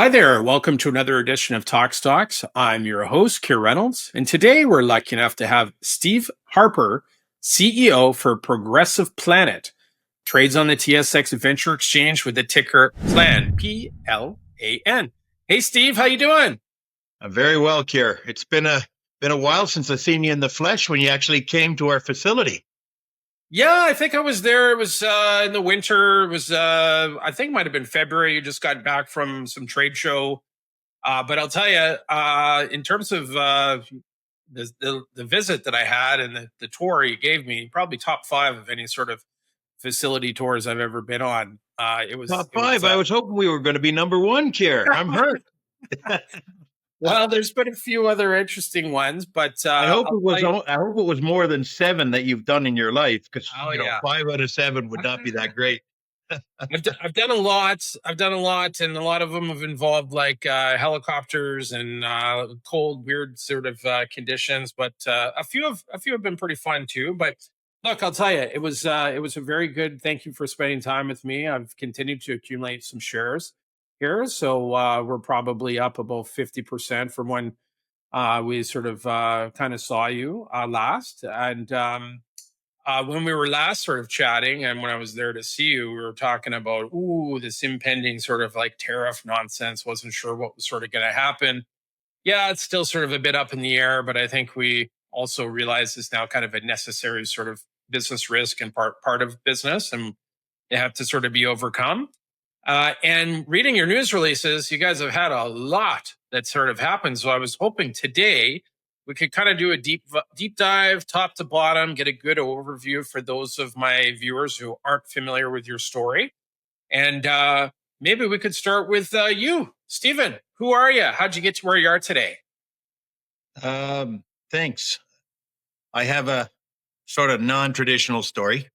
Hi there. Welcome to another edition of TokStocks. I'm your host, Keir Reynolds, and today we're lucky enough to have Steve Harpur, CEO for Progressive Planet, trades on the TSX Venture Exchange with the ticker PLAN, PLAN. Hey, Steve, how you doing? I'm very well, Kier. It's been a while since I've seen you in the flesh when you actually came to our facility. Yeah, I think I was there. It was in the winter. It was, I think it might have been February. You just got back from some trade show. But I'll tell you, in terms of the visit that I had and the tour you gave me, probably top five of any sort of facility tours I've ever been on. It was Top it was five. I was hoping we were going to be number one, Kier. I'm hurt. well, there's been a few other interesting ones, but I hope I'll it was. tell you. I hope it was more than seven that you've done in your life, because Oh yeah. 5 out of 7 would not be that great. I've done a lot. I've done a lot, and a lot of them have involved like helicopters and cold, weird sort of conditions. But a few have been pretty fun too. But look, I'll tell you, it was a very good. Thank you for spending time with me. I've continued to accumulate some shares here, so we're probably up about 50% from when we sort of kind of saw you last, and when we were last sort of chatting and when I was there to see you, we were talking about, this impending sort of like tariff nonsense. Wasn't sure what was sort of going to happen. Yeah, it's still sort of a bit up in the air, but I think we also realize it's now kind of a necessary sort of business risk and part of business, and they have to sort of be overcome. And reading your news releases, you guys have had a lot that sort of happened. So I was hoping today we could kind of do a deep dive, top to bottom, get a good overview for those of my viewers who aren't familiar with your story. And maybe we could start with you, Stephen. Who are you? How'd you get to where you are today? Thanks. I have a sort of non-traditional story.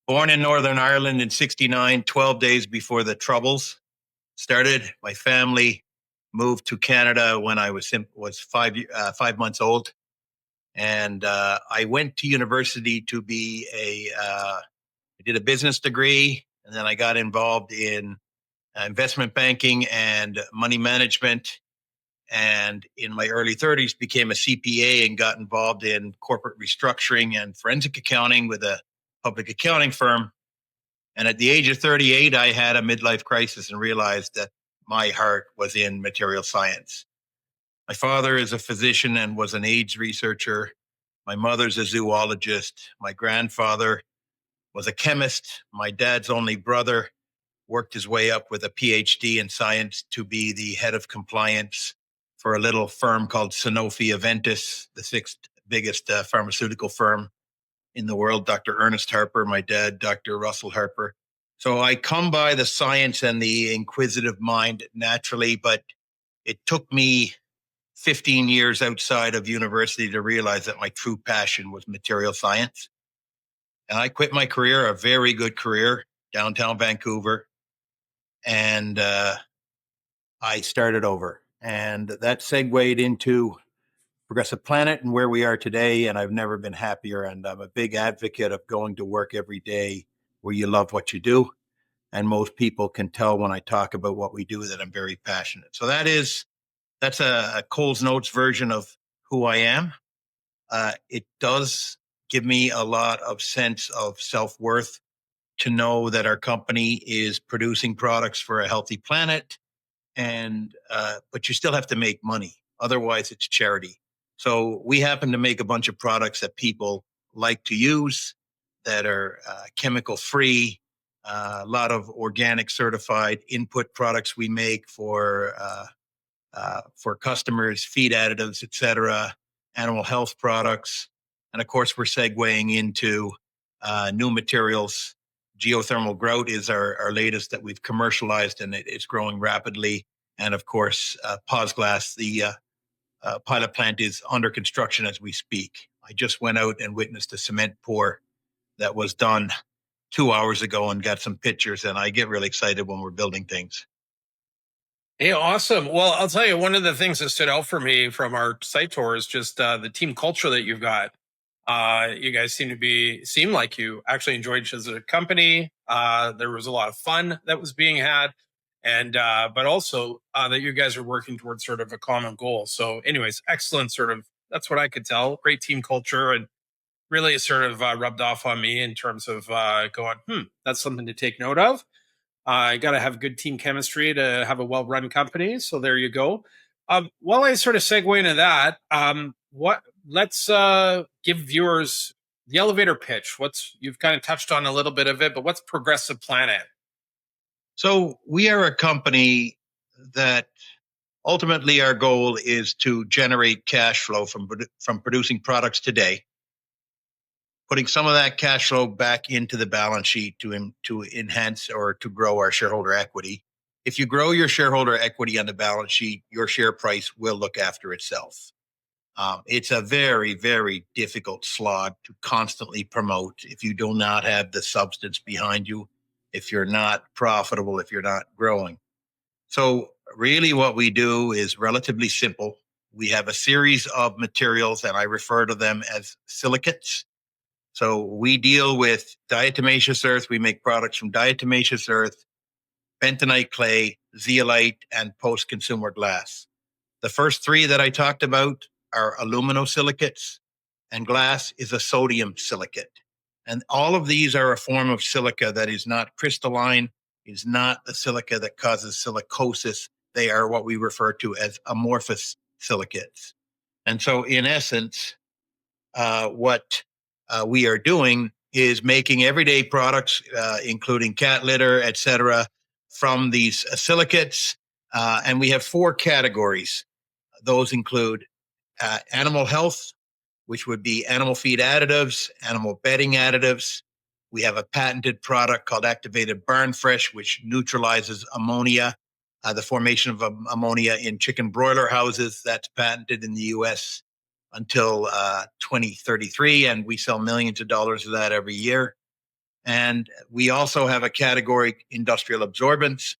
Born in Northern Ireland in '69, 12 days before the Troubles started. My family moved to Canada when I was 5 months old, and I went to university to be I did a business degree, and then I got involved in investment banking and money management. And in my early 30s, became a CPA and got involved in corporate restructuring and forensic accounting with a public accounting firm. And at the age of 38, I had a midlife crisis and realized that my heart was in material science. My father is a physician and was an AIDS researcher. My mother's a zoologist. My grandfather was a chemist. My dad's only brother worked his way up with a PhD in science to be the head of compliance for a little firm called Sanofi Aventis, the sixth biggest pharmaceutical firm in the world. Dr. Ernest Harpur, my dad, Dr. Russell Harpur. So I come by the science and the inquisitive mind naturally, but it took me 15 years outside of university to realize that my true passion was material science. And I quit my career, a very good career, downtown Vancouver, and I started over. And that segued into Progressive Planet and where we are today. And I've never been happier. And I'm a big advocate of going to work every day where you love what you do. And most people can tell when I talk about what we do that I'm very passionate. So that's a Coles Notes version of who I am. It does give me a lot of sense of self-worth to know that our company is producing products for a healthy planet, and but you still have to make money. Otherwise, it's charity. So we happen to make a bunch of products that people like to use that are chemical free. A lot of organic certified input products we make for customers, feed additives, etc., animal health products. And of course, we're segueing into new materials. Geothermal grout is our latest that we've commercialized, and it's growing rapidly. And of course, PozGlass, the pilot plant, is under construction as we speak. I just went out and witnessed a cement pour that was done 2 hours ago and got some pictures, and I get really excited when we're building things. Hey, awesome. Well, I'll tell you, one of the things that stood out for me from our site tour is just the team culture that you've got. You guys seem like you actually enjoyed each other as a company. There was a lot of fun that was being had. and but also that you guys are working towards sort of a common goal. So, anyways, excellent. Sort of that's what I could tell. Great team culture, and really sort of rubbed off on me in terms of going, that's something to take note of. I got to have good team chemistry to have a well-run company. So there you go. While I sort of segue into that, what let's give viewers the elevator pitch. What's you've kind of touched on a little bit of it, but what's Progressive Planet? So we are a company that ultimately our goal is to generate cash flow from producing products today, putting some of that cash flow back into the balance sheet to enhance or to grow our shareholder equity. If you grow your shareholder equity on the balance sheet, your share price will look after itself. It's a very, very difficult slog to constantly promote if you do not have the substance behind you, if you're not profitable, if you're not growing. So really what we do is relatively simple. We have a series of materials, and I refer to them as silicates. So we deal with diatomaceous earth. We make products from diatomaceous earth, bentonite clay, zeolite, and post-consumer glass. The first three that I talked about are aluminosilicates, and glass is a sodium silicate. And all of these are a form of silica that is not crystalline, is not a silica that causes silicosis. They are what we refer to as amorphous silicates. And so, in essence, what we are doing is making everyday products, including cat litter, etc., from these silicates. And we have four categories. Those include animal health, which would be animal feed additives, animal bedding additives. We have a patented product called activated barn fresh, which neutralizes ammonia, the formation of ammonia in chicken broiler houses. That's patented in the US until 2033, and we sell millions of dollars of that every year. And we also have a category, industrial absorbents.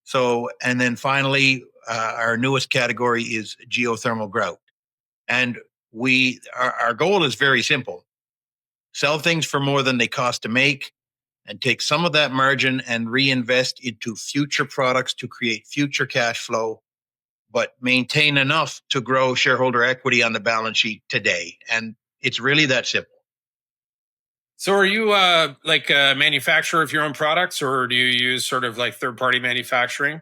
So, and then finally, our newest category is geothermal grout. And our goal is very simple: sell things for more than they cost to make, and take some of that margin and reinvest into future products to create future cash flow, but maintain enough to grow shareholder equity on the balance sheet today. And it's really that simple. So are you like a manufacturer of your own products, or do you use sort of like third-party manufacturing?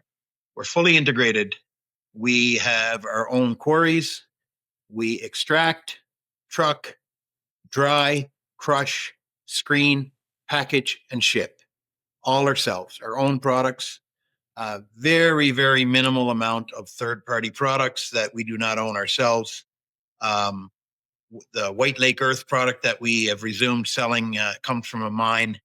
We're fully integrated. We have our own quarries. We extract, truck, dry, crush, screen, package, and ship all ourselves, our own products. Very, very minimal amount of third-party products that we do not own ourselves. Um, the White Lake Earth product that we have resumed selling comes from a mine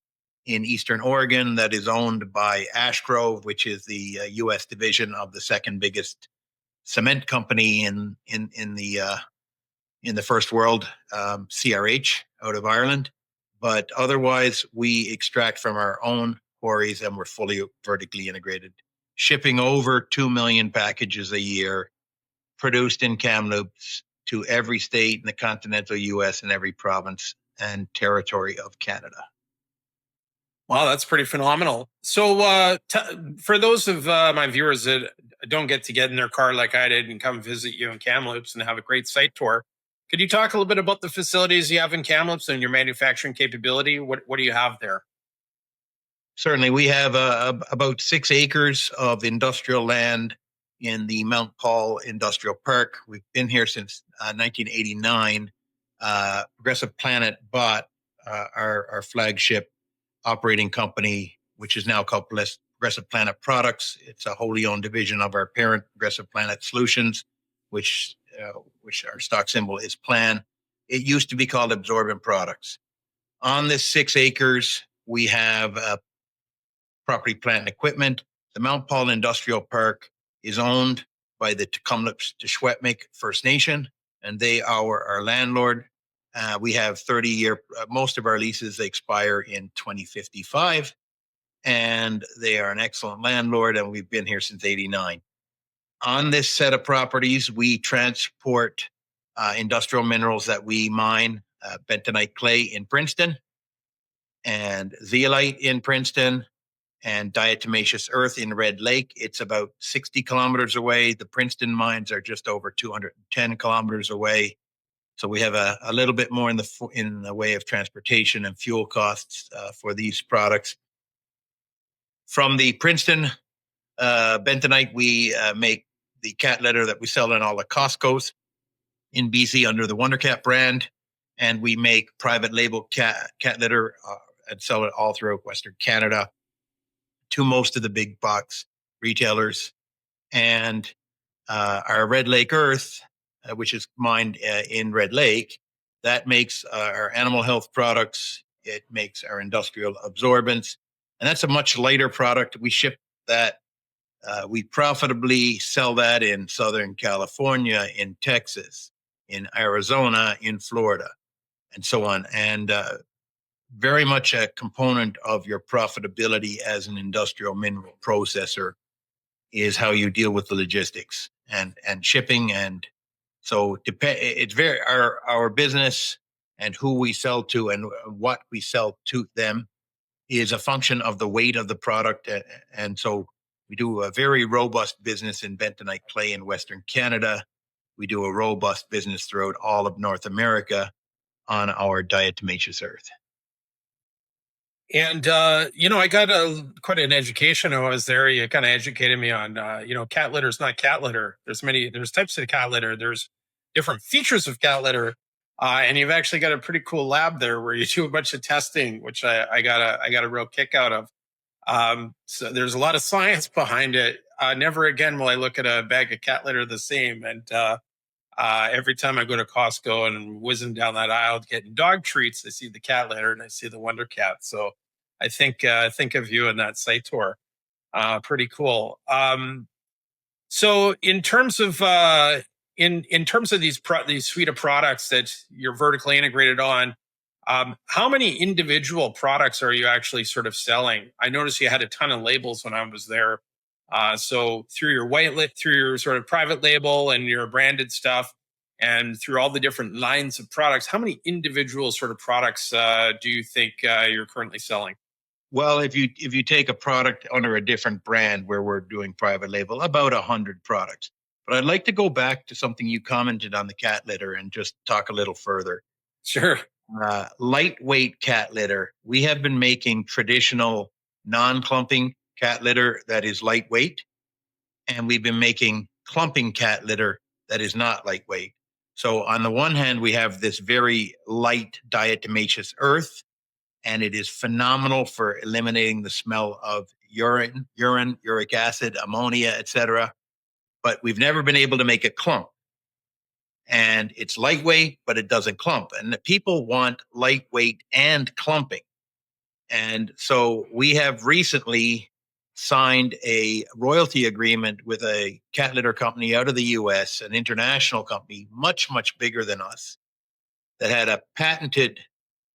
in Eastern Oregon that is owned by Ash Grove, which is the U.S. division of the second biggest cement company in the first world, CRH, out of Ireland. But otherwise, we extract from our own quarries, and we're fully vertically integrated, shipping over 2 million packages a year, produced in Kamloops, to every state in the continental US and every province and territory of Canada. Wow, that's pretty phenomenal. So, for those of my viewers that don't get to get in their car like I did and come visit you in Kamloops and have a great site tour, could you talk a little bit about the facilities you have in Kamloops and your manufacturing capability? What do you have there? Certainly, we have about 6 acres of industrial land in the Mount Paul Industrial Park. We've been here since 1989. Progressive Planet bought our flagship operating company, which is now called Progressive Planet Products. It's a wholly owned division of our parent, Progressive Planet Solutions, which our stock symbol is PLAN. It used to be called Absorbent Products. On this 6 acres, we have property, plant, and equipment. The Mount Paul Industrial Park is owned by the Tecumseh First Nation, and they are our landlord. We have 30-year, most of our leases expire in 2055, and they are an excellent landlord, and we've been here since '89. On this set of properties, we transport industrial minerals that we mine, bentonite clay in Princeton and zeolite in Princeton, and diatomaceous earth in Red Lake. It's about 60 kilometers away. The Princeton mines are just over 210 kilometers away. So we have a little bit more in the way of transportation and fuel costs for these products. From the Princeton bentonite, we make the cat litter that we sell in all the Costco's in BC under the Wondercat brand. And we make private label cat litter and sell it all throughout Western Canada to most of the big box retailers. And our Red Lake Earth, which is mined in Red Lake, that makes our animal health products. It makes our industrial absorbents. And that's a much lighter product. We ship that. We profitably sell that in Southern California, in Texas, in Arizona, in Florida, and so on. And very much a component of your profitability as an industrial mineral processor is how you deal with the logistics and shipping. And so it's very our business and who we sell to and what we sell to them is a function of the weight of the product. And so we do a very robust business in bentonite clay in Western Canada. We do a robust business throughout all of North America on our diatomaceous earth. And I got quite an education when I was there. You kind of educated me on, cat litter is not cat litter. There's types of cat litter. There's different features of cat litter, and you've actually got a pretty cool lab there where you do a bunch of testing, which I got a real kick out of. So there's a lot of science behind it. Never again will I look at a bag of cat litter the same. And every time I go to Costco and whizzing down that aisle getting dog treats, I see the cat litter and I see the Wonder Cat. So I think of you in that site tour. Pretty cool. So in terms of in terms of these suite of products that you're vertically integrated on, how many individual products are you actually sort of selling? I noticed you had a ton of labels when I was there. So through your sort of private label and your branded stuff, and through all the different lines of products, how many individual sort of products do you think you're currently selling? Well, if you take a product under a different brand where we're doing private label, about 100 products. But I'd like to go back to something you commented on the cat litter and just talk a little further. Sure. Lightweight cat litter. We have been making traditional non-clumping cat litter that is lightweight, and we've been making clumping cat litter that is not lightweight. So on the one hand, we have this very light diatomaceous earth, and it is phenomenal for eliminating the smell of urine, uric acid, ammonia, etc. But we've never been able to make it clump. And it's lightweight, but it doesn't clump. And the people want lightweight and clumping. And so we have recently signed a royalty agreement with a cat litter company out of the US, an international company, much, much bigger than us, that had a patented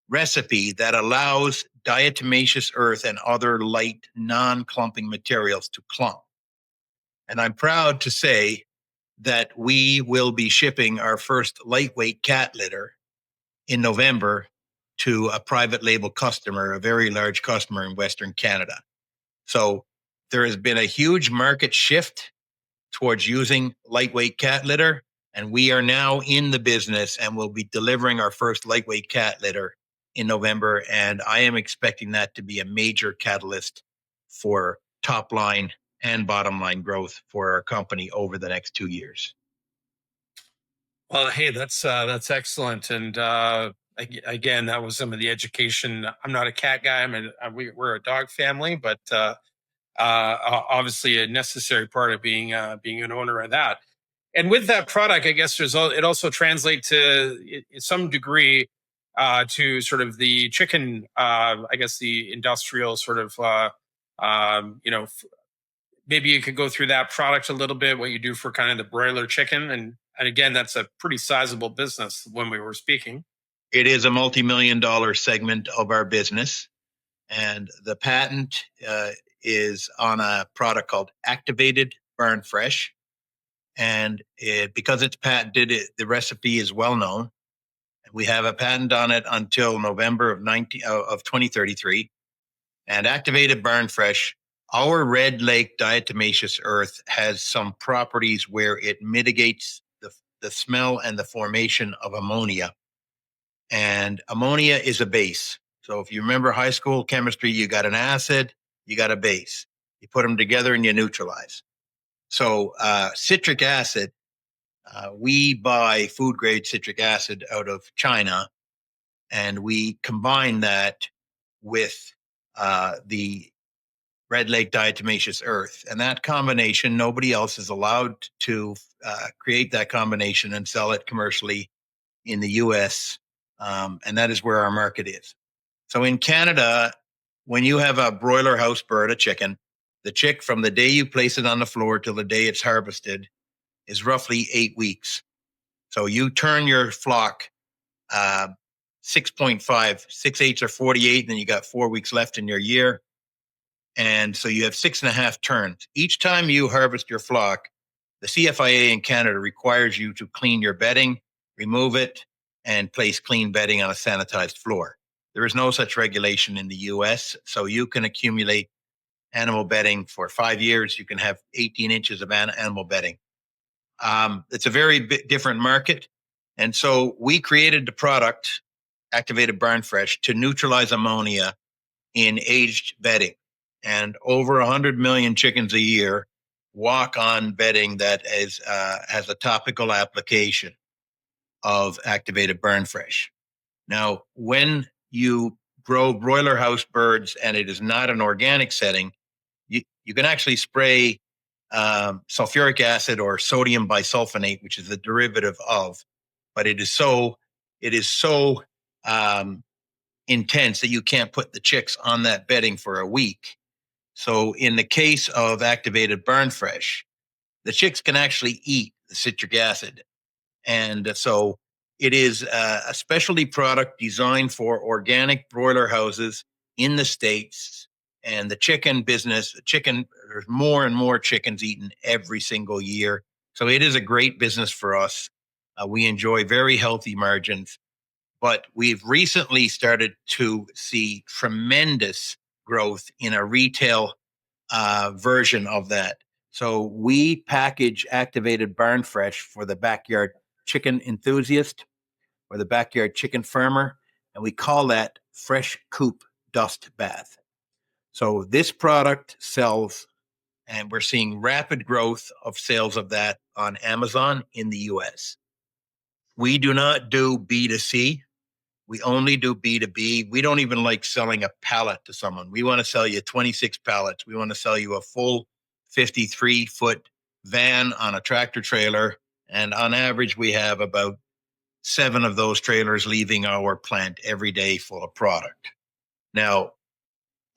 recipe that allows diatomaceous earth and other light, non-clumping materials to clump. And I'm proud to say that we will be shipping our first lightweight cat litter in November to a private label customer, a very large customer in Western Canada. So there has been a huge market shift towards using lightweight cat litter, and we are now in the business and will be delivering our first lightweight cat litter in November. And I am expecting that to be a major catalyst for top line and bottom line growth for our company over the next 2 years. Well, hey, that's excellent. And again, that was some of the education. I'm not a cat guy. We're a dog family, but obviously a necessary part of being an owner of that. And with that product, I guess it also translates to some degree to sort of the chicken, I guess the industrial sort of, maybe you could go through that product a little bit, what you do for kind of the broiler chicken. And again, that's a pretty sizable business when we were speaking. It is a multi-million-dollar segment of our business. And the patent is on a product called activated barn fresh. And because it's patented, the recipe is well known. We have a patent on it until November of 2033. And activated barn fresh Our red lake diatomaceous earth has some properties where it mitigates the smell and the formation of ammonia. And ammonia is a base. So if you remember high school chemistry, you got an acid, you got a base. You put them together and you neutralize. So citric acid, we buy food grade citric acid out of China, and we combine that with the red lake diatomaceous earth. And that combination, nobody else is allowed to create that combination and sell it commercially in the US. And that is where our market is. So in Canada, when you have a broiler house bird, a chicken, the chick from the day you place it on the floor till the day it's harvested is roughly 8 weeks. So you turn your flock 6.5, 6/8 or 48, and then you got 4 weeks left in your year. And so you have 6.5 turns. Each time you harvest your flock, the CFIA in Canada requires you to clean your bedding, remove it, and place clean bedding on a sanitized floor. There is no such regulation in the US. So you can accumulate animal bedding for 5 years. You can have 18 inches of animal bedding. It's a very different market. And so we created the product, Activated Barn Fresh, to neutralize ammonia in aged bedding. And over 100 million chickens a year walk on bedding that has a topical application of Activated Barn Fresh. Now, when you grow broiler house birds and it is not an organic setting, you can actually spray sulfuric acid or sodium bisulfonate, which is a derivative of, but it is so intense that you can't put the chicks on that bedding for a week. So in the case of Activated Barn Fresh, the chicks can actually eat the citric acid. And so it is a specialty product designed for organic broiler houses in the States. And the chicken business, there's more and more chickens eaten every single year. So it is a great business for us. We enjoy very healthy margins, but we've recently started to see tremendous growth in a retail version of that. So we package Activated Barn Fresh for the backyard chicken enthusiast or the backyard chicken farmer, and we call that Fresh Coop Dust Bath. So this product sells, and we're seeing rapid growth of sales of that on Amazon in the US. We do not do B2C. We only do B2B. We don't even like selling a pallet to someone. We want to sell you 26 pallets. We want to sell you a full 53-foot van on a tractor trailer. And on average, we have about 7 of those trailers leaving our plant every day full of product. Now,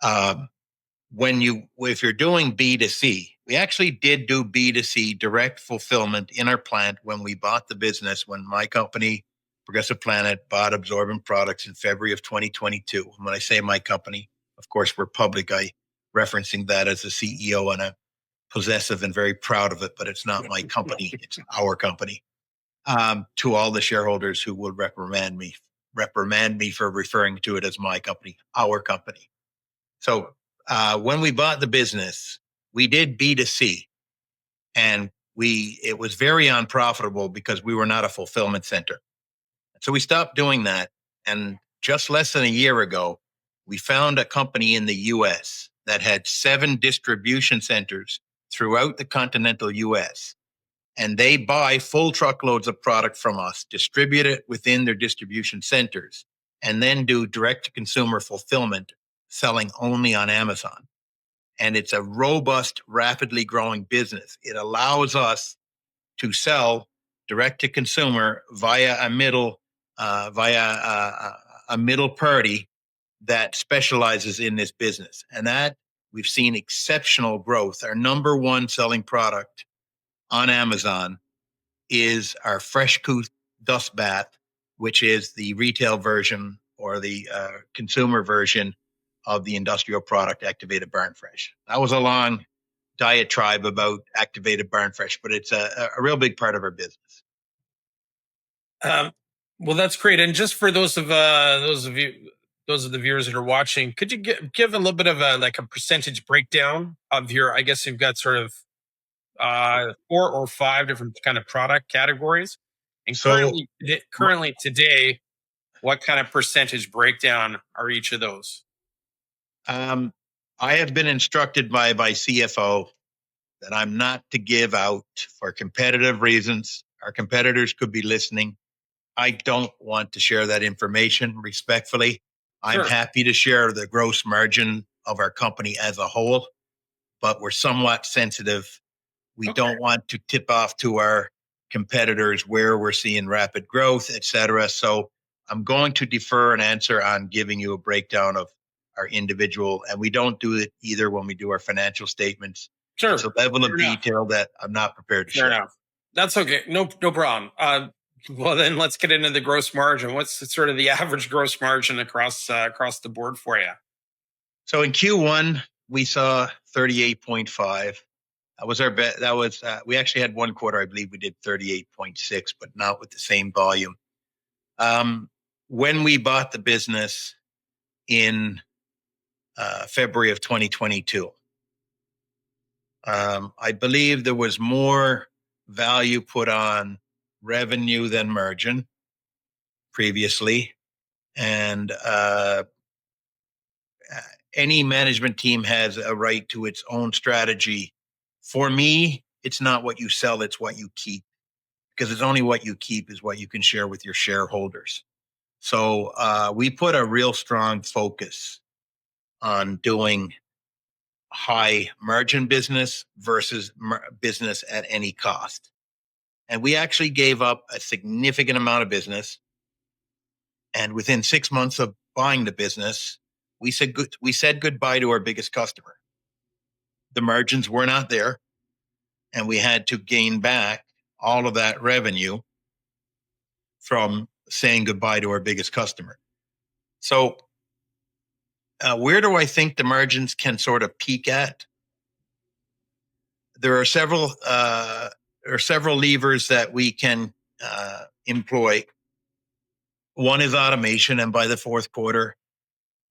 if you're doing B2C, we actually did do B2C direct fulfillment in our plant when we bought the business, when my company, Progressive Planet, bought Absorbent Products in February of 2022. And when I say my company, of course, we're public. I referencing that as a CEO, and I'm possessive and very proud of it, but it's not my company. It's our company. To all the shareholders who will reprimand me for referring to it as my company, our company. So when we bought the business, we did B2C, and it was very unprofitable because we were not a fulfillment center. So we stopped doing that. And just less than a year ago, we found a company in the US that had 7 distribution centers throughout the continental US. And they buy full truckloads of product from us, distribute it within their distribution centers, and then do direct to consumer fulfillment, selling only on Amazon. And it's a robust, rapidly growing business. It allows us to sell direct to consumer via a middle party that specializes in this business. And that we've seen exceptional growth. Our number one selling product on Amazon is our Fresh Coop Dust Bath, which is the retail version or the consumer version of the industrial product Activated Barn Fresh. That was a long diatribe about Activated Barn Fresh, but it's a real big part of our business. Well, that's great. And just for those of you those of the viewers that are watching, could you give a little bit of a percentage breakdown of your? I guess you've got sort of 4 or 5 different kind of product categories, and So currently today, what kind of percentage breakdown are each of those? um, I have been instructed by my CFO that I'm not to give out for competitive reasons. Our competitors could be listening. I don't want to share that information respectfully. I'm Sure. happy to share the gross margin of our company as a whole, but we're somewhat sensitive. We Okay. don't want to tip off to our competitors where we're seeing rapid growth, et cetera. So I'm going to defer an answer on giving you a breakdown of our individual, and we don't do it either when we do our financial statements. It's Sure. a level Fair of enough. detail that I'm not prepared to Fair share. enough. That's okay. No problem. Well, then let's get into the gross margin. What's sort of the average gross margin across the board for you? So in Q1, we saw 38.5. That was our bet. That was, we actually had one quarter, I believe we did 38.6, but not with the same volume. When we bought the business in February of 2022, I believe there was more value put on revenue than margin previously. And any management team has a right to its own strategy. For me, it's not what you sell, it's what you keep, because it's only what you keep is what you can share with your shareholders. So we put a real strong focus on doing high margin business versus business at any cost. And we actually gave up a significant amount of business. And within 6 months of buying the business, we said goodbye to our biggest customer. The margins were not there, and we had to gain back all of that revenue from saying goodbye to our biggest customer. So, where do I think the margins can sort of peak at? There are several levers that we can employ. One is automation, and by the fourth quarter,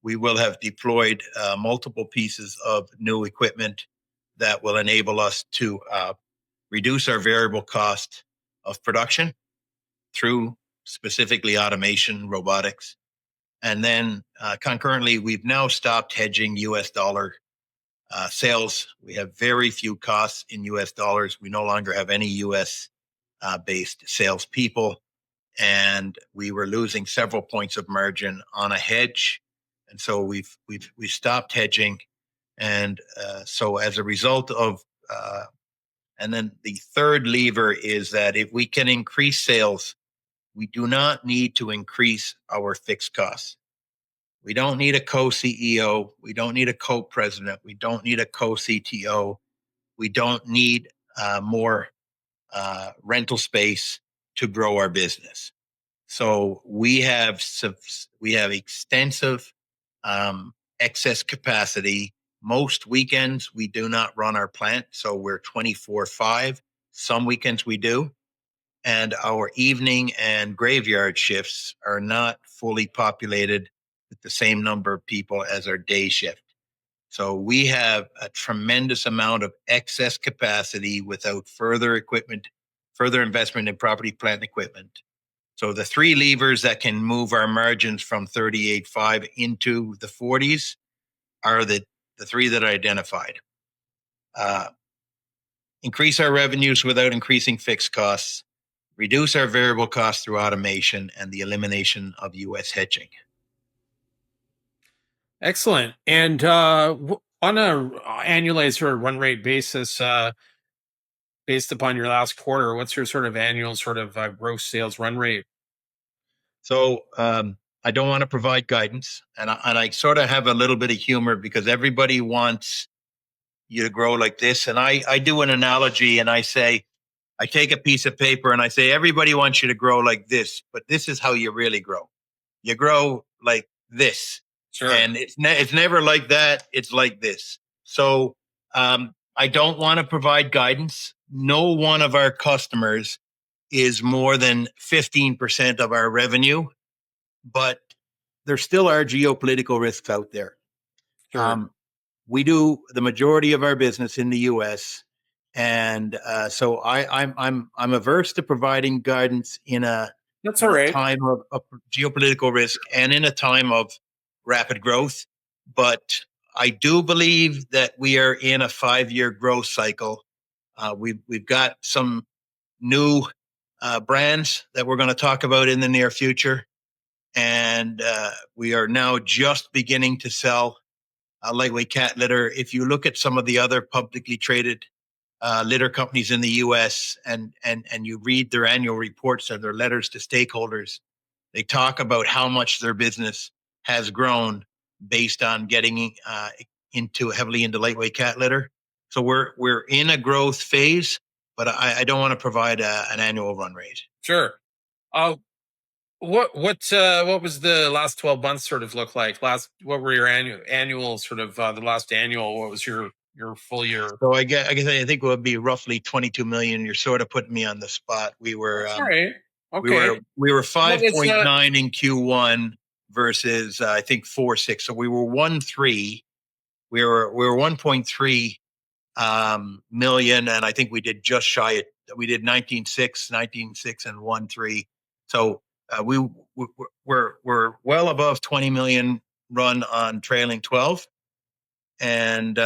we will have deployed multiple pieces of new equipment that will enable us to reduce our variable cost of production through specifically automation, robotics. And then concurrently, we've now stopped hedging US dollar sales. We have very few costs in US dollars. We no longer have any US based salespeople. And we were losing several points of margin on a hedge. And so we've stopped hedging. And so as a result of, and then the third lever is that if we can increase sales, we do not need to increase our fixed costs. We don't need a co-CEO. We don't need a co-president. We don't need a co-CTO. We don't need more rental space to grow our business. So we have extensive excess capacity. Most weekends we do not run our plant, so we're 24/5. Some weekends we do, and our evening and graveyard shifts are not fully populated with the same number of people as our day shift. So we have a tremendous amount of excess capacity without further investment in property, plant, and equipment. So the three levers that can move our margins from 38.5 into the 40s are the three that I identified. Increase our revenues without increasing fixed costs, reduce our variable costs through automation, and the elimination of US hedging. Excellent. And on a annualized or run rate basis, based upon your last quarter, what's your sort of annual sort of gross sales run rate? So I don't want to provide guidance, and I sort of have a little bit of humor because everybody wants you to grow like this. And I do an analogy, and I say, I take a piece of paper and I say, everybody wants you to grow like this, but this is how you really grow. You grow like this. Sure. And it's never like that. It's like this. So I don't want to provide guidance. No one of our customers is more than 15% of our revenue, but there still are geopolitical risks out there. Sure. We do the majority of our business in the U.S., and so I'm averse to providing guidance That's in all a right. time of geopolitical risk and in a time of rapid growth. But I do believe that we are in a 5-year growth cycle. We've got some new brands that we're going to talk about in the near future, and we are now just beginning to sell lightweight cat litter. If you look at some of the other publicly traded litter companies in the U.S. and you read their annual reports or their letters to stakeholders, they talk about how much their business has grown based on getting heavily into lightweight cat litter. So we're in a growth phase, but I don't want to provide an annual run rate. Sure. Uh, what was the last 12 months sort of look like? What were your annual sort of the last annual? What was your full year? So I think it would be roughly 22 million. You're sort of putting me on the spot. That's all right. We Okay. were we were What was 5.9 in Q1 versus I think 4.6. So we were 1.3. We were 1.3 million, and I think we did just shy it. We did 19.6 and 1.3. So we're well above 20 million run on trailing 12, and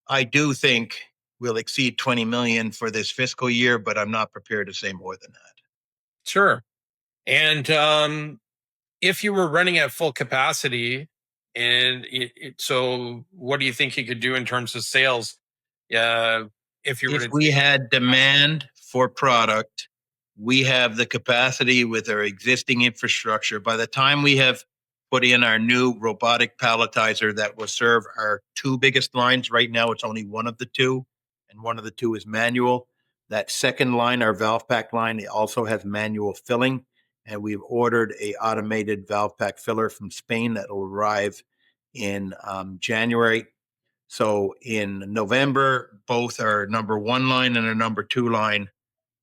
I do think we'll exceed 20 million for this fiscal year, but I'm not prepared to say more than that. sure? And if you were running at full capacity, and so what do you think you could do in terms of sales? If you were If to we take, had demand for product, we have the capacity with our existing infrastructure. By the time we have put in our new robotic palletizer that will serve our two biggest lines, right now it's only one of the two, and one of the two is manual. That second line, our valve pack line, it also has manual filling, and we've ordered a automated valve pack filler from Spain that will arrive in January. So in November, both our number one line and our number two line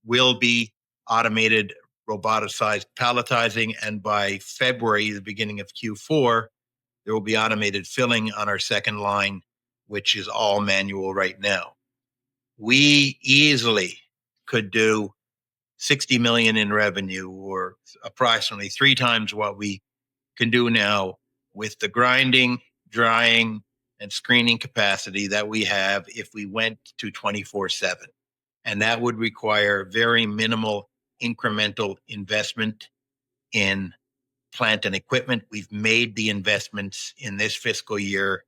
will be automated roboticized palletizing. And by February, the beginning of Q4, there will be automated filling on our second line, which is all manual right now. We easily could do 60 million in revenue, or approximately 3 times what we can do now with the grinding, drying, and screening capacity that we have if we went to 24/7. And that would require very minimal incremental investment in plant and equipment. We've made the investments in this fiscal year,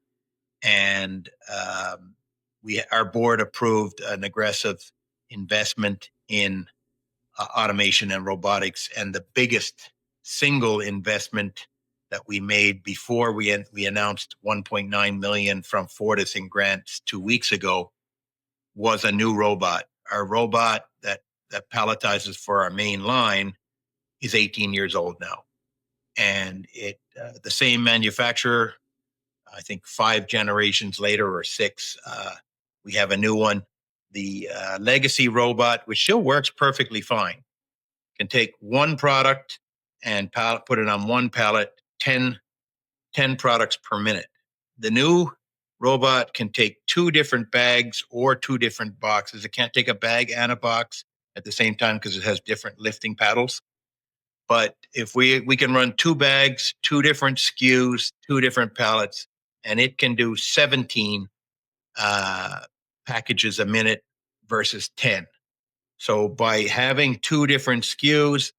and our board approved an aggressive investment in automation and robotics. And the biggest single investment that we made before we announced 1.9 million from Fortis in grants 2 weeks ago was a new robot. Our robot that palletizes for our main line is 18 years old now, and it the same manufacturer. I think 5 generations later, or 6, we have a new one. The legacy robot, which still works perfectly fine, can take one product and put it on one pallet, 10 products per minute. The new robot can take 2 different bags or 2 different boxes. It can't take a bag and a box at the same time because it has different lifting paddles. But if we can run 2 bags, 2 different SKUs, 2 different pallets, and it can do 17 packages a minute versus 10. So by having 2 different SKUs,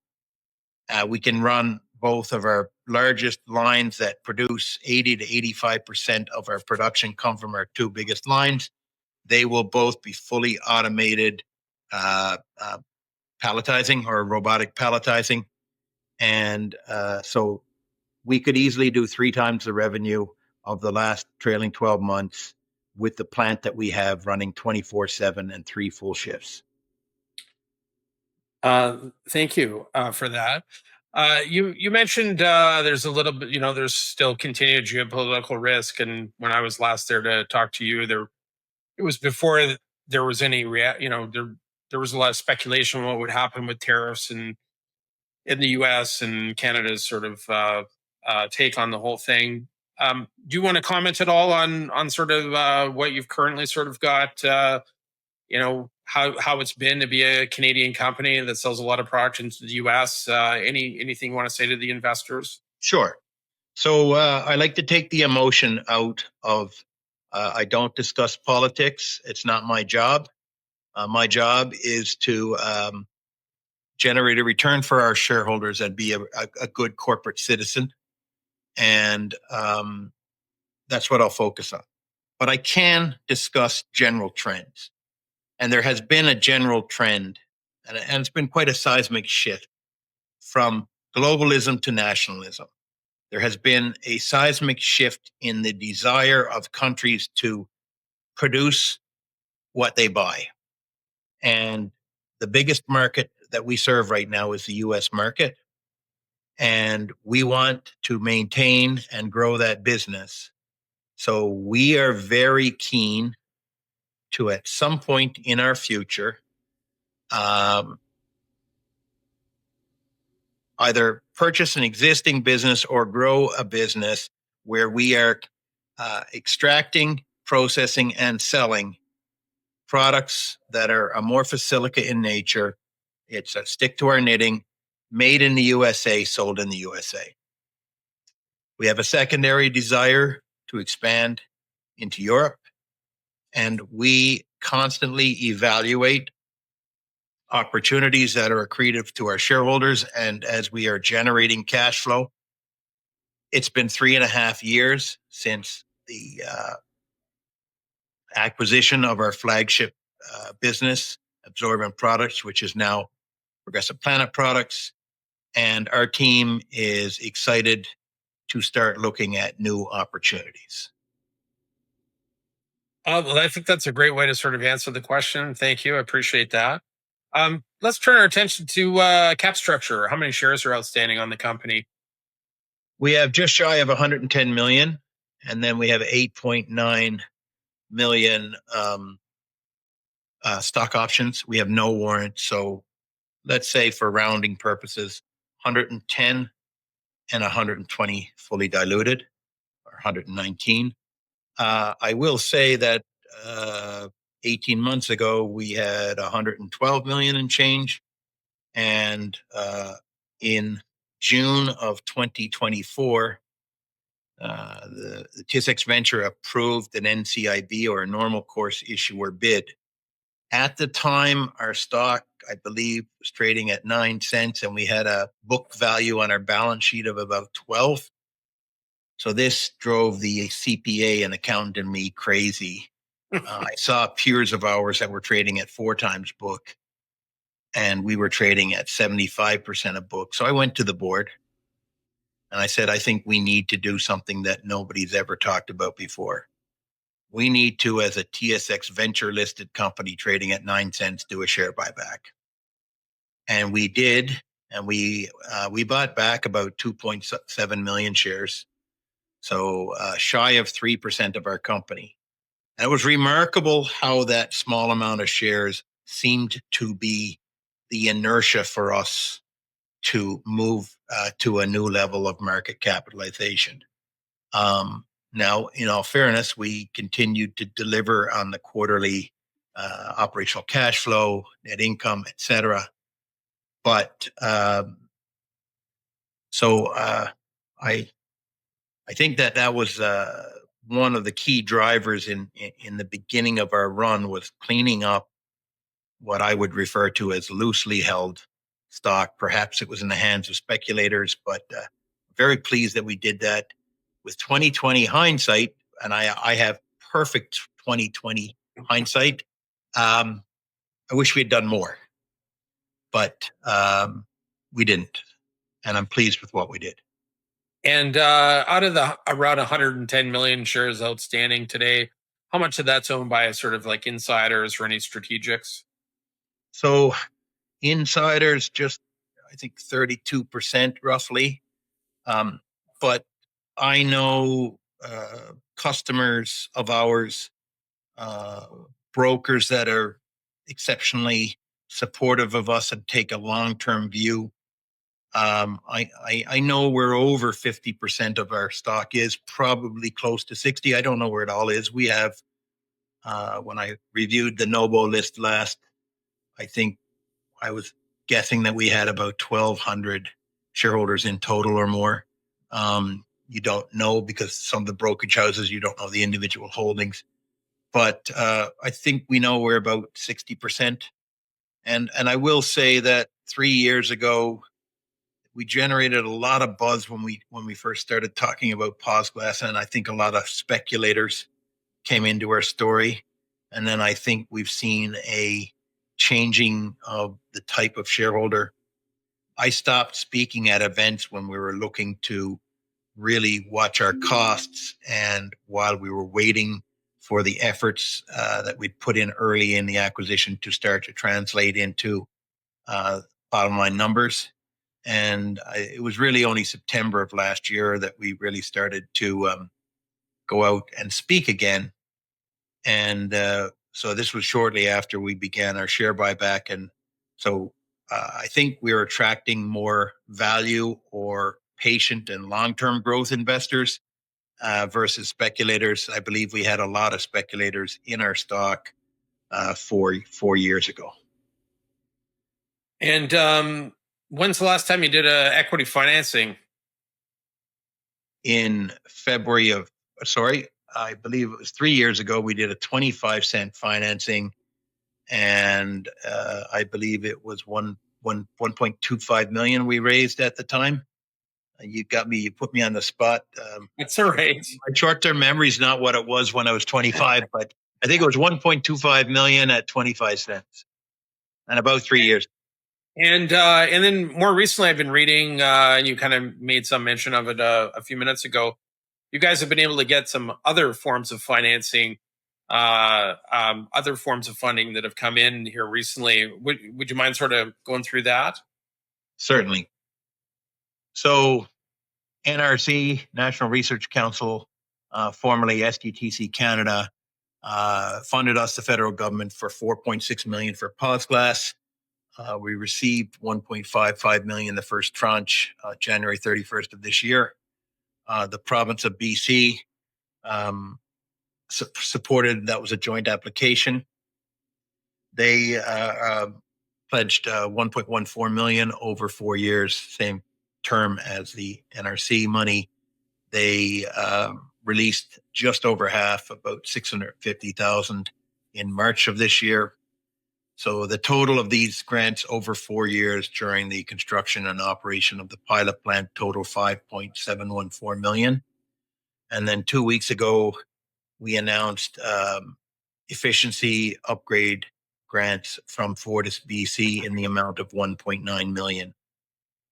we can run both of our largest lines that produce 80 to 85% of our production come from our 2 biggest lines. They will both be fully automated palletizing or robotic palletizing. And so we could easily do 3 times the revenue of the last trailing 12 months with the plant that we have running 24/7 and 3 full shifts. thank you for that. You mentioned there's a little bit, there's still continued geopolitical risk. And when I was last there to talk to you, it was before there was any there was a lot of speculation on what would happen with tariffs, and in the U.S. and Canada's sort of take on the whole thing. Do you want to comment at all on sort of what you've currently sort of got? How it's been to be a Canadian company that sells a lot of product into the U.S. Anything you want to say to the investors? Sure. So I like to take the emotion out of. I don't discuss politics. It's not my job. My job is to generate a return for our shareholders and be a good corporate citizen. And that's what I'll focus on. But I can discuss general trends. And there has been a general trend, and it's been quite a seismic shift from globalism to nationalism. There has been a seismic shift in the desire of countries to produce what they buy. And the biggest market that we serve right now is the US market. And we want to maintain and grow that business. So we are very keen to, at some point in our future, um, either purchase an existing business or grow a business where we are extracting, processing, and selling products that are amorphous silica in nature. It's a stick to our knitting, made in the USA, sold in the USA. We have a secondary desire to expand into Europe, and we constantly evaluate opportunities that are accretive to our shareholders. And as we are generating cash flow, it's been 3.5 years since the acquisition of our flagship business, Absorbent Products, which is now Progressive Planet Products. And our team is excited to start looking at new opportunities. Well, I think that's a great way to sort of answer the question. Thank you. I appreciate that. Let's turn our attention to cap structure. How many shares are outstanding on the company? We have just shy of 110 million, and then we have 8.9 million stock options. We have no warrants. So let's say, for rounding purposes, 110 and 120 fully diluted, or 119. I will say that 18 months ago, we had 112 million and change. And in June of 2024, the TSX Venture approved an NCIB, or a normal course issuer bid. At the time, our stock, I believe, was trading at 9 cents, and we had a book value on our balance sheet of about 12. So this drove the CPA and accountant and me crazy. I saw peers of ours that were trading at 4 times book, and we were trading at 75% of book. So I went to the board and I said, I think we need to do something that nobody's ever talked about before. We need to, as a TSX Venture listed company trading at 9 cents, do a share buyback. And we did. And we bought back about 2.7 million shares. So shy of 3% of our company. And it was remarkable how that small amount of shares seemed to be the inertia for us to move to a new level of market capitalization. Now, in all fairness, we continued to deliver on the quarterly operational cash flow, net income, etc. But so I think that was one of the key drivers in the beginning of our run, was cleaning up what I would refer to as loosely held stock. Perhaps it was in the hands of speculators, but very pleased that we did that. With 2020 hindsight, and I have perfect 2020 hindsight, I wish we had done more, but we didn't. And I'm pleased with what we did. And out of the around 110 million shares outstanding today, how much of that's owned by sort of like insiders or any strategics? So insiders, just I think 32% roughly. But I know customers of ours, brokers that are exceptionally supportive of us and take a long-term view. I know we're over 50% of our stock is probably close to 60. I don't know where it all is. We have, when I reviewed the Nobo list last, I think I was guessing that we had about 1,200 shareholders in total or more. You don't know because some of the brokerage houses, you don't know the individual holdings. But I think we know we're about 60%. And I will say that 3 years ago, we generated a lot of buzz when we first started talking about PozGlass, and I think a lot of speculators came into our story. And then I think we've seen a changing of the type of shareholder. I stopped speaking at events when we were looking to really watch our costs, and while we were waiting for the efforts that we'd put in early in the acquisition to start to translate into bottom line numbers. And it was really only September of last year that we really started to go out and speak again. And so this was shortly after we began our share buyback. And so I think we're attracting more value or patient and long-term growth investors versus speculators. I believe we had a lot of speculators in our stock 4 years ago. And when's the last time you did a equity financing? In February of, sorry, I believe it was 3 years ago, we did a 25-cent financing, and I believe it was 1.25 million we raised at the time. You put me on the spot. That's all right. My short-term memory is not what it was when I was 25, but I think it was 1.25 million at 25 cents, and about 3 years. And then more recently, I've been reading, and you kind of made some mention of it a few minutes ago. You guys have been able to get some other forms of financing, other forms of funding that have come in here recently. Would you mind sort of going through that? Certainly. So NRC, National Research Council, formerly SDTC Canada, funded us, the federal government, for 4.6 million for PozGlass. We received 1.55 million, the first tranche, January 31st of this year. The province of BC supported, that was a joint application. They pledged 1.14 million over 4 years, same term as the NRC money. They released just over half, about 650,000 in March of this year. So the total of these grants over 4 years during the construction and operation of the pilot plant total 5.714 million. And then 2 weeks ago, we announced efficiency upgrade grants from Fortis BC in the amount of 1.9 million.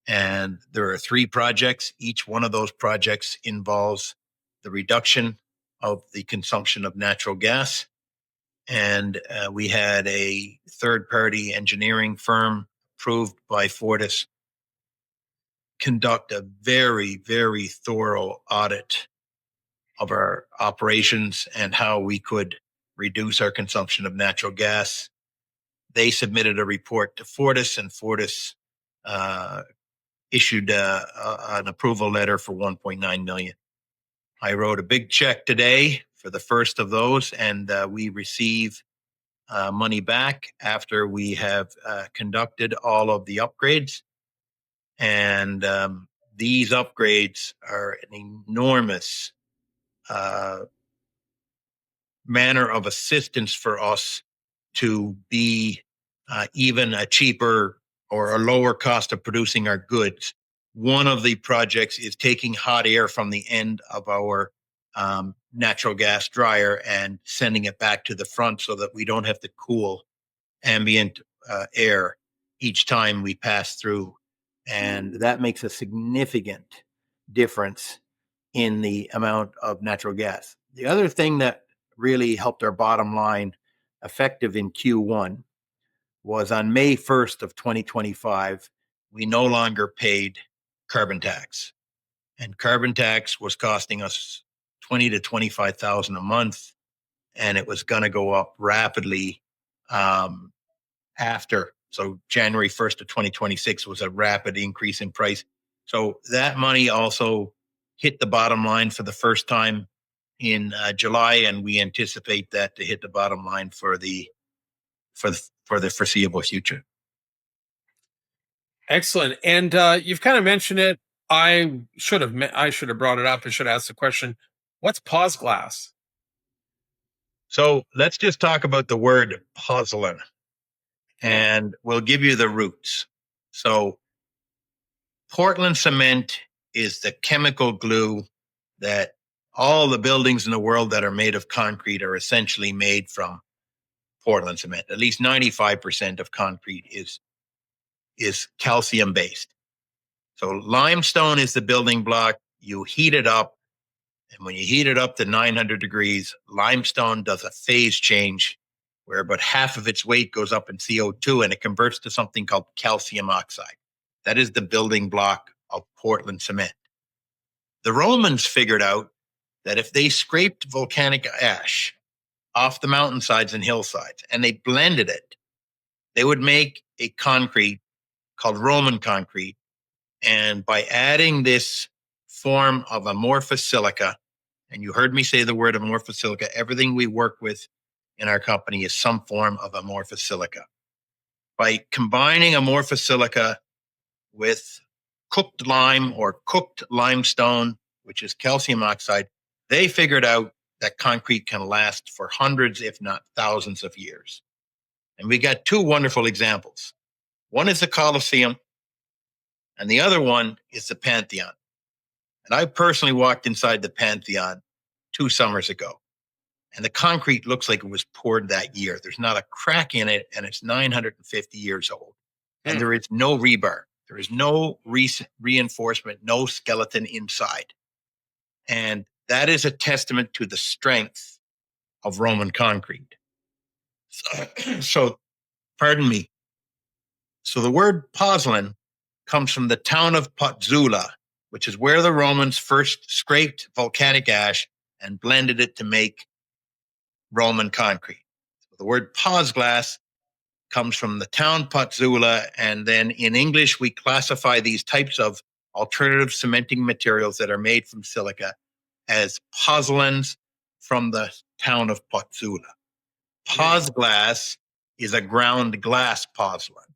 And there are 3 projects. Each one of those projects involves the reduction of the consumption of natural gas. And we had a third-party engineering firm approved by Fortis conduct a very, very thorough audit of our operations and how we could reduce our consumption of natural gas. They submitted a report to Fortis, and Fortis issued an approval letter for 1.9 million. I wrote a big check today for the first of those, and we receive money back after we have conducted all of the upgrades. And these upgrades are an enormous manner of assistance for us to be even a cheaper or a lower cost of producing our goods. One of the projects is taking hot air from the end of our natural gas dryer and sending it back to the front so that we don't have to cool ambient air each time we pass through. And that makes a significant difference in the amount of natural gas. The other thing that really helped our bottom line effective in Q1 was on May 1st of 2025, we no longer paid carbon tax. And carbon tax was costing us 20 to 25,000 a month, and it was going to go up rapidly after So January 1st of 2026 was a rapid increase in price. So that money also hit the bottom line for the first time in July, and we anticipate that to hit the bottom line for the foreseeable future. Excellent. And you've kind of mentioned it. I should have brought it up. I should have asked the question. What's PozGlass? So let's just talk about the word puzzling, Okay. and we'll give you the roots. So Portland cement is the chemical glue that all the buildings in the world that are made of concrete are essentially made from Portland cement. At least 95% of concrete is calcium based. So limestone is the building block. You heat it up, and when you heat it up to 900 degrees, limestone does a phase change where about half of its weight goes up in CO2 and it converts to something called calcium oxide. That is the building block of Portland cement. The Romans figured out that if they scraped volcanic ash off the mountainsides and hillsides and they blended it, they would make a concrete called Roman concrete. And by adding this form of amorphous silica, and you heard me say the word amorphous silica, everything we work with in our company is some form of amorphous silica. By combining amorphous silica with cooked lime or cooked limestone, which is calcium oxide, they figured out that concrete can last for hundreds, if not thousands of years. And we got two wonderful examples. One is the Colosseum, and the other one is the Pantheon. And I personally walked inside the Pantheon 2 summers ago, and the concrete looks like it was poured that year. There's not a crack in it, and it's 950 years old. And there is no rebar. There is no reinforcement, no skeleton inside. And that is a testament to the strength of Roman concrete. So, pardon me. So the word pozzolan comes from the town of Pozzula, which is where the Romans first scraped volcanic ash and blended it to make Roman concrete. So the word PozGlass comes from the town Pozzula, and then in English we classify these types of alternative cementing materials that are made from silica as pozzolans from the town of Pozzula. PozGlass is a ground glass pozzolan.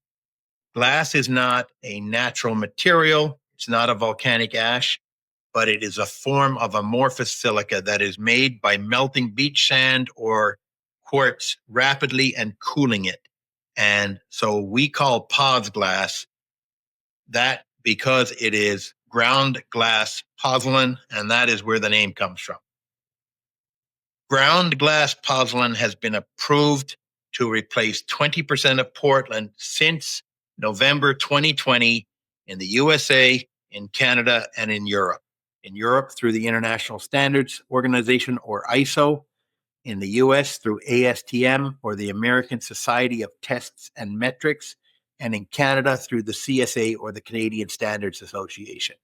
Glass is not a natural material. It's not a volcanic ash, but it is a form of amorphous silica that is made by melting beach sand or quartz rapidly and cooling it. And so we call PozGlass that because it is ground glass pozzolan, and that is where the name comes from. Ground glass pozzolan has been approved to replace 20% of Portland since November 2020 in the USA, in Canada, and in Europe. In Europe, through the International Standards Organization, or ISO. In the US, through ASTM, or the American Society of Tests and Metrics. And in Canada, through the CSA, or the Canadian Standards Association.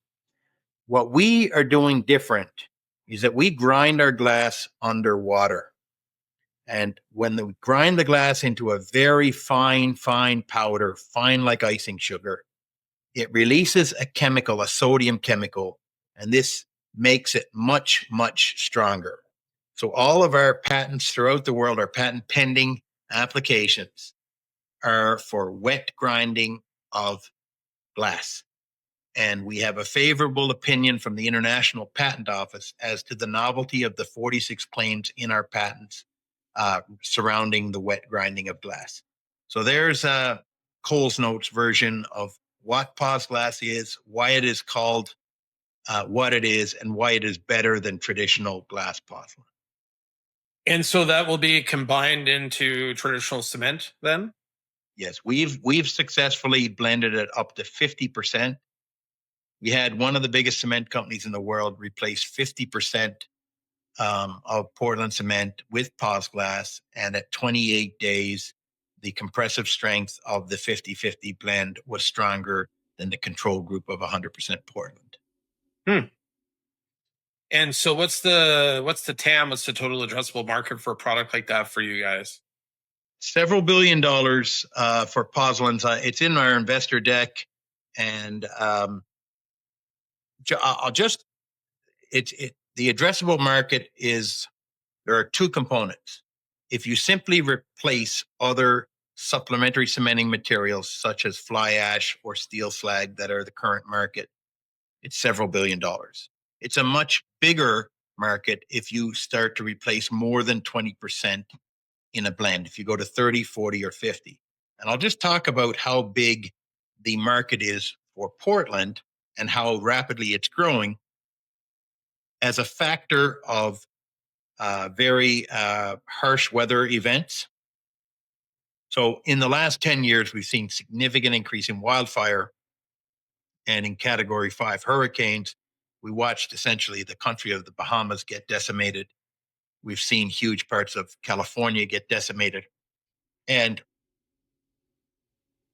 What we are doing different is that we grind our glass underwater. And when we grind the glass into a very fine powder, fine like icing sugar, it releases a chemical, a sodium chemical, and this makes it much, much stronger. So all of our patents throughout the world, our patent pending applications, are for wet grinding of glass. And we have a favorable opinion from the International Patent Office as to the novelty of the 46 claims in our patents surrounding the wet grinding of glass. So there's a Coles Notes version of what PozGlass is, why it is called what it is, and why it is better than traditional glass pozzolan. And so that will be combined into traditional cement then? Yes, we've successfully blended it up to 50%. We had one of the biggest cement companies in the world replace 50% of Portland cement with PozGlass, and at 28 days, the compressive strength of the 50-50 blend was stronger than the control group of 100% Portland. And so what's the TAM, what's the total addressable market for a product like that for you guys? Several $billion for Poslands. It's in our investor deck, and I'll just the addressable market is, there are two components. If you simply replace other supplementary cementing materials such as fly ash or steel slag that are the current market, it's several $billion. It's a much bigger market if you start to replace more than 20% in a blend, if you go to 30, 40, or 50. And I'll just talk about how big the market is for Portland and how rapidly it's growing as a factor of very harsh weather events. So in the last 10 years, we've seen significant increase in wildfire and in category 5 hurricanes. We watched essentially the country of the Bahamas get decimated. We've seen huge parts of California get decimated. And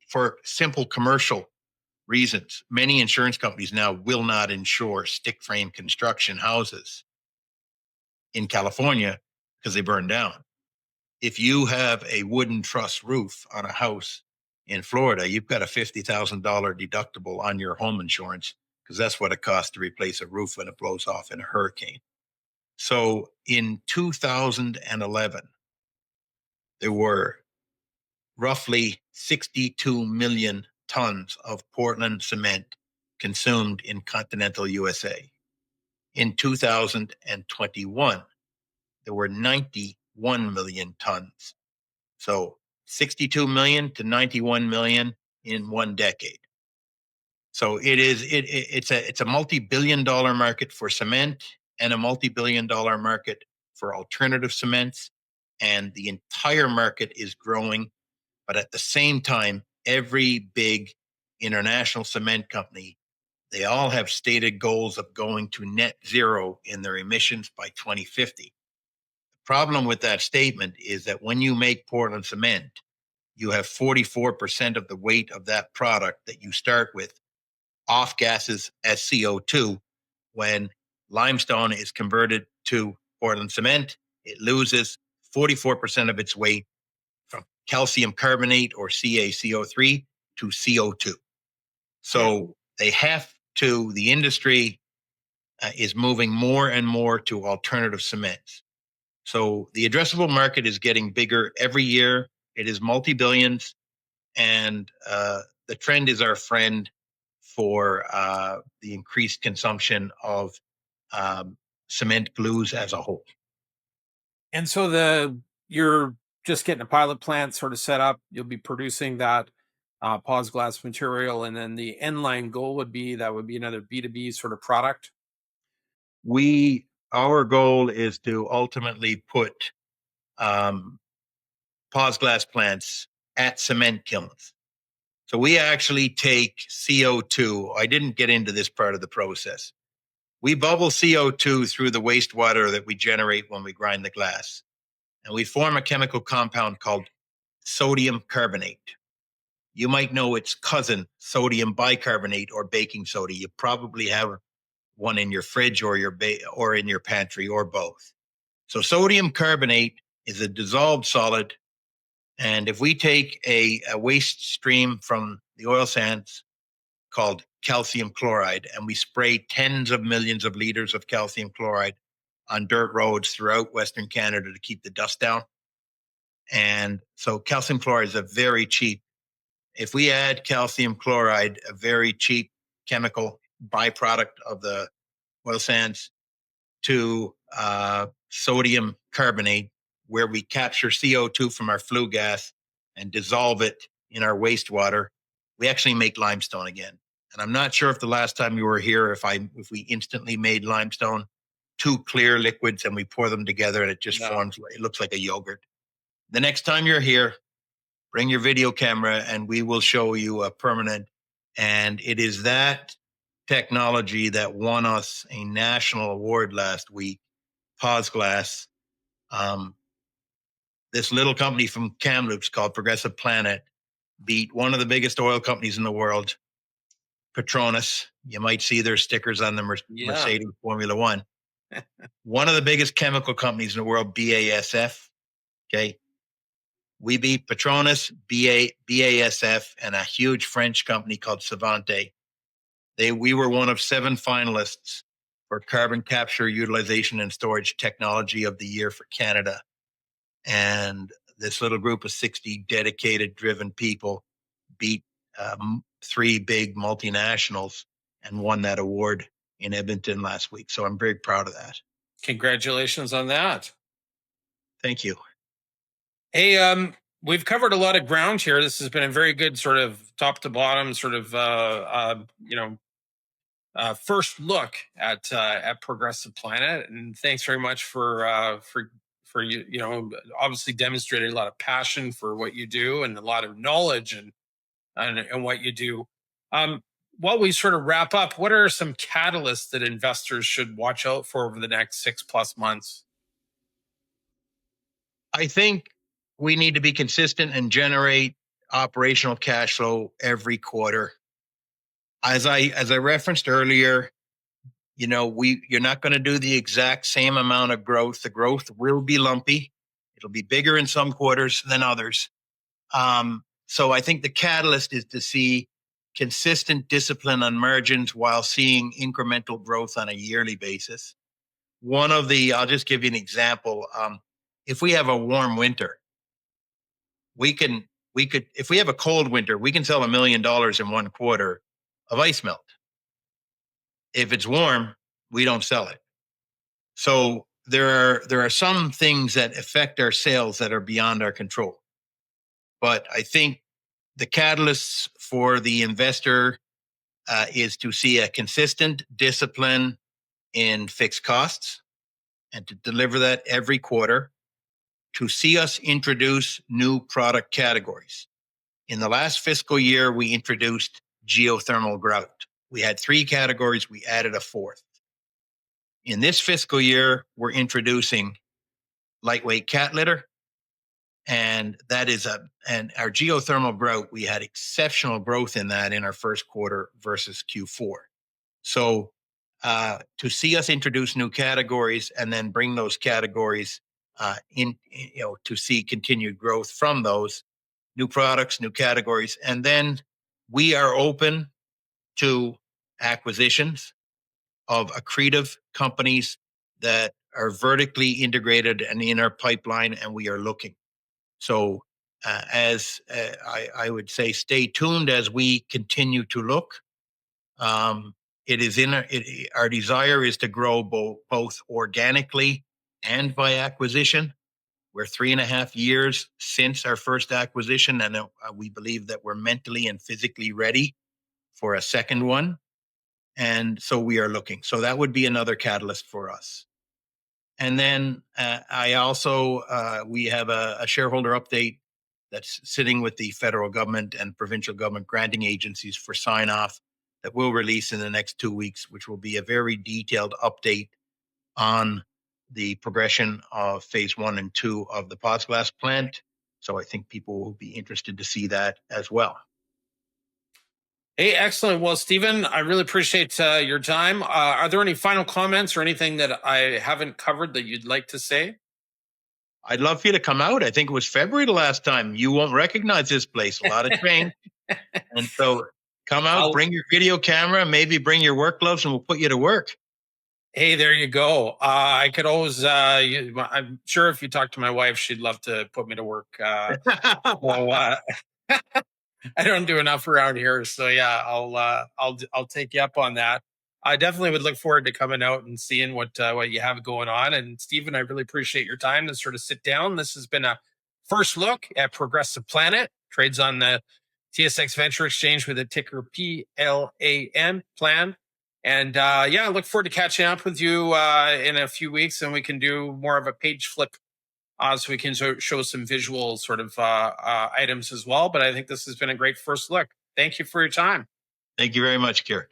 for simple commercial reasons, many insurance companies now will not insure stick frame construction houses in California because they burn down. If you have a wooden truss roof on a house in Florida, you've got a $50,000 deductible on your home insurance because that's what it costs to replace a roof when it blows off in a hurricane. So in 2011, there were roughly 62 million tons of Portland cement consumed in continental USA. In 2021, there were 91 million tons. So 62 million to 91 million in one decade. So it's a multi-billion-dollar market for cement and a multi-billion-dollar market for alternative cements, and the entire market is growing. But at the same time, every big international cement company, they all have stated goals of going to net zero in their emissions by 2050. The problem with that statement is that when you make Portland cement, you have 44% of the weight of that product that you start with off gases as CO2. When limestone is converted to Portland cement, it loses 44% of its weight from calcium carbonate or CaCO3 to CO2. So they have to, the industry is moving more and more to alternative cements. So the addressable market is getting bigger every year. It is multi-billions, and the trend is our friend for the increased consumption of cement glues as a whole. And so you're just getting a pilot plant sort of set up. You'll be producing that PozGlass material, and then the end line goal would be another B2B sort of product. Our goal is to ultimately put PozGlass plants at cement kilns. So we actually take CO2. I didn't get into this part of the process. We bubble CO2 through the wastewater that we generate when we grind the glass. And we form a chemical compound called sodium carbonate. You might know its cousin, sodium bicarbonate or baking soda. You probably have one in your fridge or or in your pantry, or both. So sodium carbonate is a dissolved solid. And if we take a waste stream from the oil sands called calcium chloride, and we spray tens of millions of liters of calcium chloride on dirt roads throughout Western Canada to keep the dust down. And so calcium chloride is a very cheap, if we add calcium chloride, a very cheap chemical byproduct of the oil sands, to sodium carbonate, where we capture CO2 from our flue gas and dissolve it in our wastewater, we actually make limestone again. And I'm not sure if the last time you were here, if we instantly made limestone, two clear liquids, and we pour them together and it just forms, it looks like a yogurt. The next time you're here, bring your video camera and we will show you a permanent. And it is that technology that won us a national award last week, PozGlass. This little company from Kamloops called Progressive Planet beat one of the biggest oil companies in the world, Petronas. You might see their stickers on the Mercedes Formula One. One of the biggest chemical companies in the world, BASF. Okay. We beat Petronas, BASF, and a huge French company called Savante. We were one of 7 finalists for Carbon Capture, Utilization, and Storage Technology of the Year for Canada. And this little group of 60 dedicated, driven people beat 3 big multinationals and won that award in Edmonton last week. So I'm very proud of that. Congratulations on that. Thank you. Hey, we've covered a lot of ground here. This has been a very good sort of top to bottom sort of first look at Progressive Planet, and thanks very much for you obviously demonstrated a lot of passion for what you do and a lot of knowledge and what you do. While we sort of wrap up, what are some catalysts that investors should watch out for over the next 6+ months? I think we need to be consistent and generate operational cash flow every quarter. As I referenced earlier, you're not going to do the exact same amount of growth. The growth will be lumpy. It'll be bigger in some quarters than others. So I think the catalyst is to see consistent discipline on margins while seeing incremental growth on a yearly basis. I'll just give you an example. If we have a warm winter, if we have a cold winter, we can sell $1 million in 1 quarter of ice melt. If it's warm, we don't sell it. So there are some things that affect our sales that are beyond our control. But I think the catalysts for the investor is to see a consistent discipline in fixed costs and to deliver that every quarter, to see us introduce new product categories. In the last fiscal year, we introduced geothermal grout. We had 3 categories. We added a 4th. In this fiscal year, we're introducing lightweight cat litter. And and our geothermal grout, we had exceptional growth in that in our first quarter versus Q4. So to see us introduce new categories and then bring those categories to see continued growth from those new products, new categories. And then we are open to acquisitions of accretive companies that are vertically integrated and in our pipeline, and we are looking. So I would say, stay tuned as we continue to look. Our desire is to grow both organically and by acquisition. We're 3.5 years since our first acquisition, and we believe that we're mentally and physically ready for a second one. And so we are looking. So that would be another catalyst for us. And then we have a shareholder update that's sitting with the federal government and provincial government granting agencies for sign off that we'll release in the next 2 weeks, which will be a very detailed update on the progression of phase 1 and 2 of the PozGlass plant. So I think people will be interested to see that as well. Hey, excellent. Well, Stephen, I really appreciate your time. Are there any final comments or anything that I haven't covered that you'd like to say? I'd love for you to come out. I think it was February the last time. You won't recognize this place. A lot of change. And so come out, bring your video camera, maybe bring your work gloves, and we'll put you to work. Hey, there you go. I could always, I'm sure if you talk to my wife, she'd love to put me to work. I don't do enough around here, so yeah, I'll take you up on that. I definitely would look forward to coming out and seeing what you have going on. And Stephen, I really appreciate your time to sort of sit down. This has been a first look at Progressive Planet. Trades on the TSX Venture Exchange with a ticker PLAN, plan. And I look forward to catching up with you in a few weeks, and we can do more of a page flip. So we can show some visual sort of items as well. But I think this has been a great first look. Thank you for your time. Thank you very much, Keir.